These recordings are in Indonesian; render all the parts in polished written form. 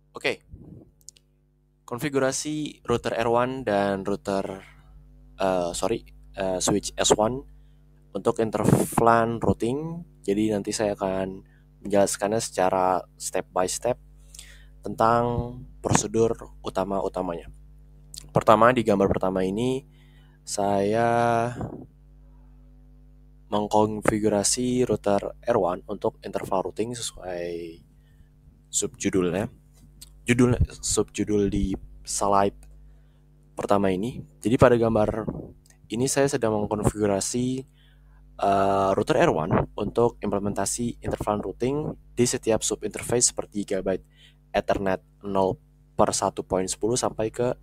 Oke, konfigurasi router R1 dan switch S1 untuk interflan routing. Jadi nanti saya akan menjelaskannya secara step by step tentang prosedur utama-utamanya. Pertama, di gambar pertama ini saya mengkonfigurasi router R1 untuk interval routing sesuai subjudulnya. Subjudul di slide pertama ini. Jadi pada gambar ini saya sedang mengkonfigurasi router R1 untuk implementasi interval routing di setiap subinterface seperti Gigabyte Ethernet 0 per 1.10 sampai ke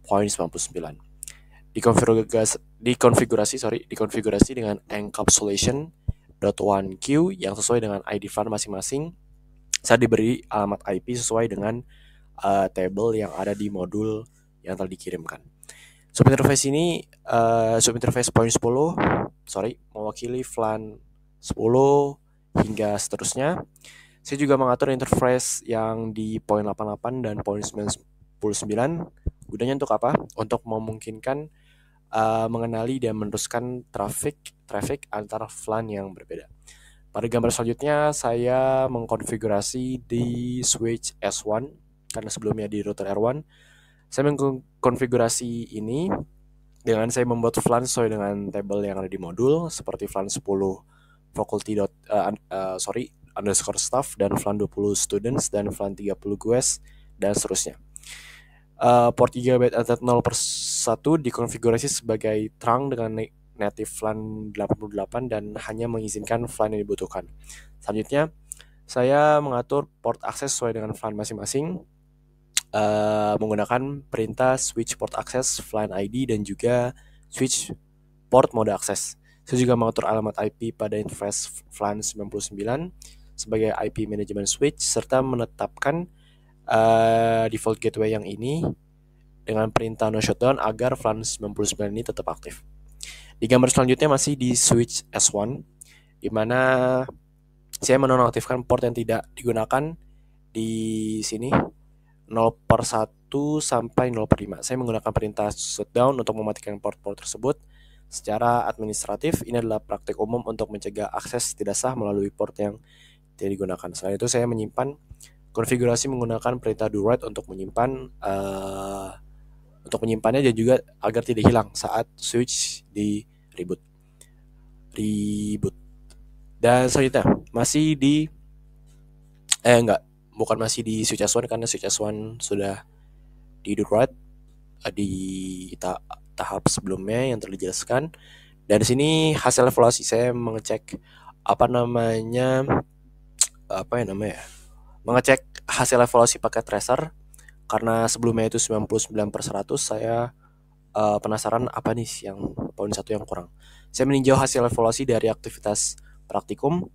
0.99. Dikonfigurasi dengan encapsulation.1q yang sesuai dengan ID file masing-masing. Saya diberi alamat IP sesuai dengan table yang ada di modul yang telah dikirimkan. Subinterface ini subinterface point 10 mewakili FLAN 10 hingga seterusnya. Saya juga mengatur interface yang di point 88 dan point 99. Gunanya untuk apa? Untuk memungkinkan mengenali dan meneruskan traffic antara FLAN yang berbeda. Pada gambar selanjutnya saya mengkonfigurasi di switch S1 karena sebelumnya di router R1. Saya mengkonfigurasi ini dengan saya membuat FLAN sesuai dengan tabel yang ada di modul seperti FLAN 10 faculty underscore staff dan FLAN 20 students dan FLAN 30 guest dan seterusnya. Port Gigabyte Ethernet 0 per 1 dikonfigurasi sebagai trunk dengan native FLAN 88 dan hanya mengizinkan FLAN yang dibutuhkan. Selanjutnya, saya mengatur port akses sesuai dengan FLAN masing-masing menggunakan perintah switch port access FLAN ID dan juga switch port mode akses. Saya juga mengatur alamat IP pada interface FLAN 99 sebagai IP management switch serta menetapkan default gateway yang ini dengan perintah no shutdown agar FLAN 99 ini tetap aktif. Di gambar selanjutnya masih di switch S1 di mana saya menonaktifkan port yang tidak digunakan di sini 0 per 1 sampai 0 per 5. Saya menggunakan perintah shutdown untuk mematikan port-port tersebut. Secara administratif, ini adalah praktik umum untuk mencegah akses tidak sah melalui port yang tidak digunakan. Selain itu, saya menyimpan konfigurasi menggunakan perintah do write untuk menyimpannya dan juga agar tidak hilang saat switch di reboot. Dan selanjutnya, masih di bukan masih di switch S1 karena switch S1 sudah di do write di tahap sebelumnya yang telah dijelaskan. Dan di sini hasil evaluasi saya mengecek mengecek hasil evaluasi pakai tracer karena sebelumnya itu 99/100. Saya penasaran apa nih yang poin 1 yang kurang. Saya meninjau hasil evaluasi dari aktivitas praktikum.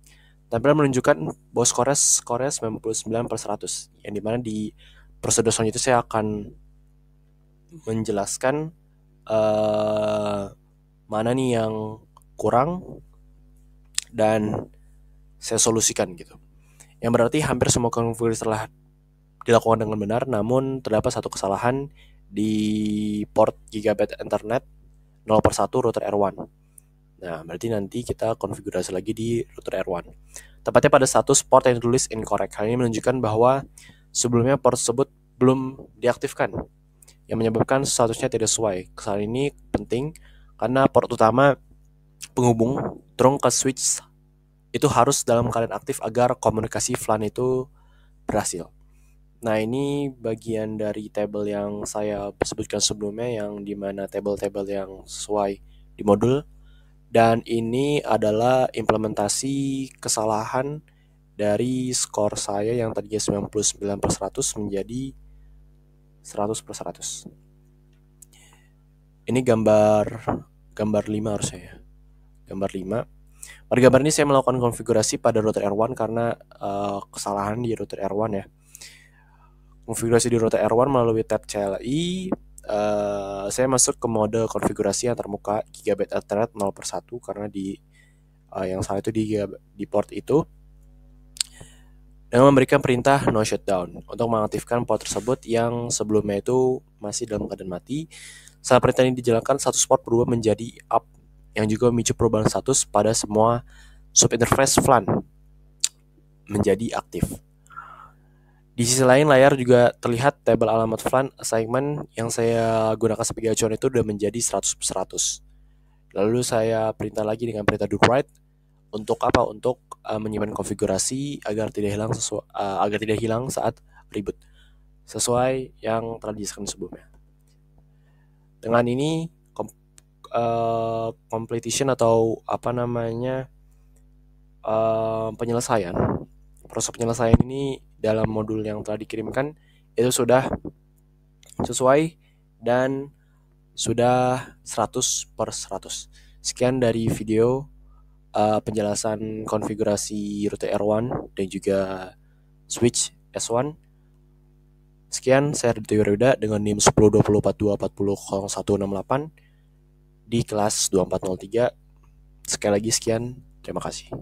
Tampilan menunjukkan bahwa skornya 99/100, yang dimana di prosedur selanjutnya saya akan menjelaskan mana nih yang kurang dan saya solusikan gitu. Yang berarti hampir semua konfigurasi telah dilakukan dengan benar, namun terdapat satu kesalahan di port Gigabyte Ethernet 0 per 1 router R1. Nah, berarti nanti kita konfigurasi lagi di router R1. Tepatnya pada status port yang ditulis incorrect. Hal ini menunjukkan bahwa sebelumnya port tersebut belum diaktifkan, yang menyebabkan statusnya tidak sesuai. Kesalahan ini penting karena port utama penghubung trunk ke switch itu harus dalam keadaan aktif agar komunikasi FLAN itu berhasil. Nah, ini bagian dari table yang saya sebutkan sebelumnya, yang dimana table-table yang sesuai di modul. Dan ini adalah implementasi kesalahan dari skor saya yang tadinya 99/100 menjadi 100/100. Ini gambar 5 harusnya ya. Gambar 5. Pada gambar ini saya melakukan konfigurasi pada router R1 karena kesalahan di router R1 ya. Konfigurasi di router R1 melalui tab CLI. Saya masuk ke mode konfigurasi yang termuka Gigabyte Ethernet 0 per 1 karena di yang salah itu di port itu. dengan memberikan perintah no shutdown untuk mengaktifkan port tersebut yang sebelumnya itu masih dalam keadaan mati. Saat perintah ini dijalankan, status port berubah menjadi up, yang juga memicu perubahan status pada semua subinterface FLAN menjadi aktif. Di sisi lain, layar juga terlihat tabel alamat FLAN assignment yang saya gunakan sebagai acuan itu sudah menjadi 100/100. Lalu saya perintah lagi dengan perintah do write untuk apa? Untuk menyimpan konfigurasi agar tidak hilang saat reboot, sesuai yang telah dijelaskan sebelumnya. Dengan ini completion atau penyelesaian, proses penyelesaian ini dalam modul yang telah dikirimkan itu sudah sesuai dan sudah 100/100. Sekian dari video penjelasan konfigurasi route R1 dan juga switch S1. Sekian, saya Ridho Yuryuda dengan NIM 102042400168 di kelas 2403. Sekali lagi sekian, terima kasih.